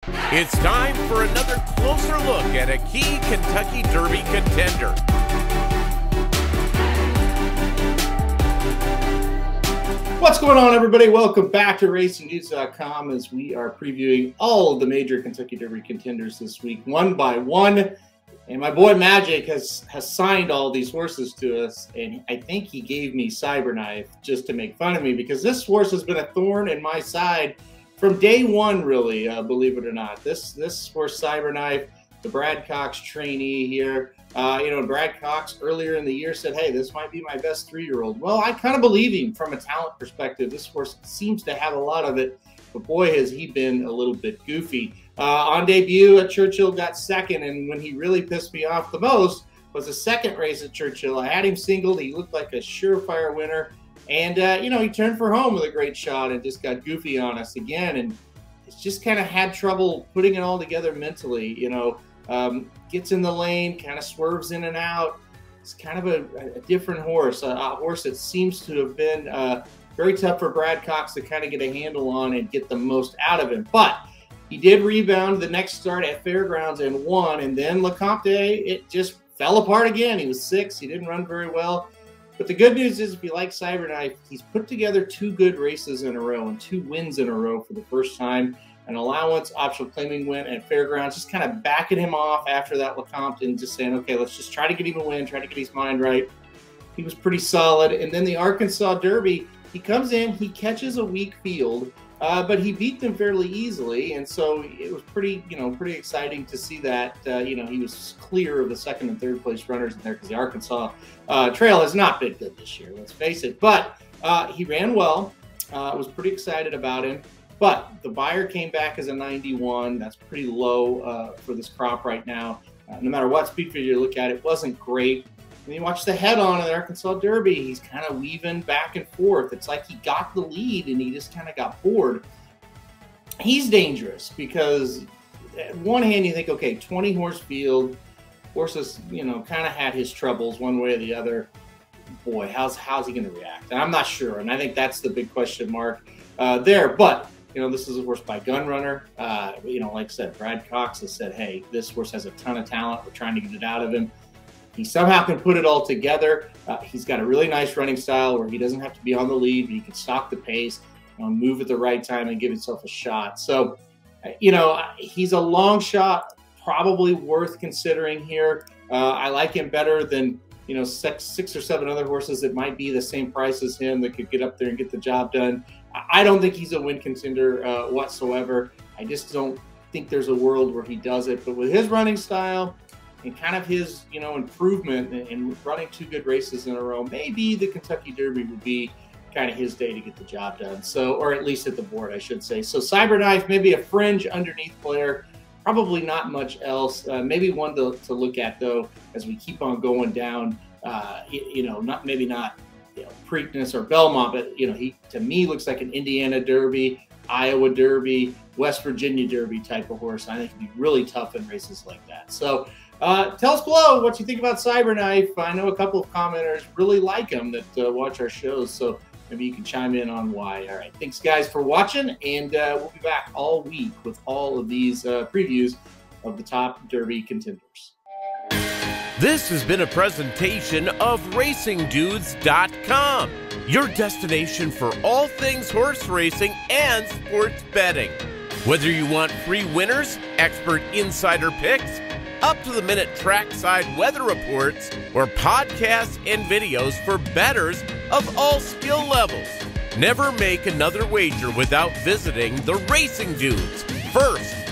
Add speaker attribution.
Speaker 1: It's time for another closer look at a key Kentucky Derby contender.
Speaker 2: What's going on, everybody? Welcome back to RacingNews.com as we are previewing all of the major Kentucky Derby contenders this week, one by one. And my boy Magic has signed all these horses to us, and I think he gave me Cyberknife just to make fun of me because this horse has been a thorn in my side from day one, really, believe it or not. This horse, Cyberknife, the Brad Cox trainee here. Brad Cox earlier in the year said, hey, this might be my best 3-year-old. Well, I kind of believe him from a talent perspective. This horse seems to have a lot of it, but boy, has he been a little bit goofy. On debut at Churchill, got second, and when he really pissed me off the most was the second race at Churchill. I had him singled. He looked like a surefire winner. And, he turned for home with a great shot and just got goofy on us again. And it's just kind of had trouble putting it all together mentally, gets in the lane, kind of swerves in and out. It's kind of a different horse, a horse that seems to have been very tough for Brad Cox to kind of get a handle on and get the most out of him. But he did rebound the next start at Fairgrounds and won. And then LeCompte, it just fell apart again. He was 6th. He didn't run very well. But the good news is, if you like Cyberknife, he's put together 2 good races in a row and 2 wins in a row for the first time. An allowance, optional claiming win at Fairgrounds, just kind of backing him off after that LeCompte and just saying, okay, let's just try to get him a win, try to get his mind right. He was pretty solid. And then the Arkansas Derby, he comes in, he catches a weak field, but he beat them fairly easily. And so it was pretty exciting to see that, he was clear of the 2nd and 3rd place runners in there because the Arkansas trail has not been good this year, let's face it. But he ran well. I was pretty excited about him. But the buyer came back as a 91. That's pretty low for this crop right now. No matter what speed figure you look at, it wasn't great. When you watch the head-on in the Arkansas Derby, he's kind of weaving back and forth. It's like he got the lead and he just kind of got bored. He's dangerous because at one hand you think, okay, 20-horse field, horses, kind of had his troubles one way or the other. Boy, how's he going to react? And I'm not sure, and I think that's the big question mark there. But this is a horse by Gun Runner. Like I said, Brad Cox has said, hey, this horse has a ton of talent. We're trying to get it out of him. He somehow can put it all together. He's got a really nice running style where he doesn't have to be on the lead, but he can stalk the pace, move at the right time and give himself a shot. So, he's a long shot, probably worth considering here. I like him better than, 6 or 7 other horses that might be the same price as him that could get up there and get the job done. I don't think he's a win contender whatsoever. I just don't think there's a world where he does it. But with his running style and kind of his, improvement in running 2 good races in a row, maybe the Kentucky Derby would be kind of his day to get the job done. So, or at least at the board, I should say. So Cyberknife, maybe a fringe underneath player, probably not much else. Maybe one to look at, though, as we keep on going down, not Preakness or Belmont, but, he, to me, looks like an Indiana Derby, Iowa Derby, West Virginia Derby type of horse. I think it'd be really tough in races like that. So tell us below what you think about Cyberknife. I know a couple of commenters really like him that watch our shows, so maybe you can chime in on why. All right, thanks guys for watching, and we'll be back all week with all of these previews of the top Derby contenders.
Speaker 1: This has been a presentation of RacingDudes.com, your destination for all things horse racing and sports betting. Whether you want free winners, expert insider picks, up-to-the-minute trackside weather reports, or podcasts and videos for bettors of all skill levels, never make another wager without visiting the Racing Dudes. First,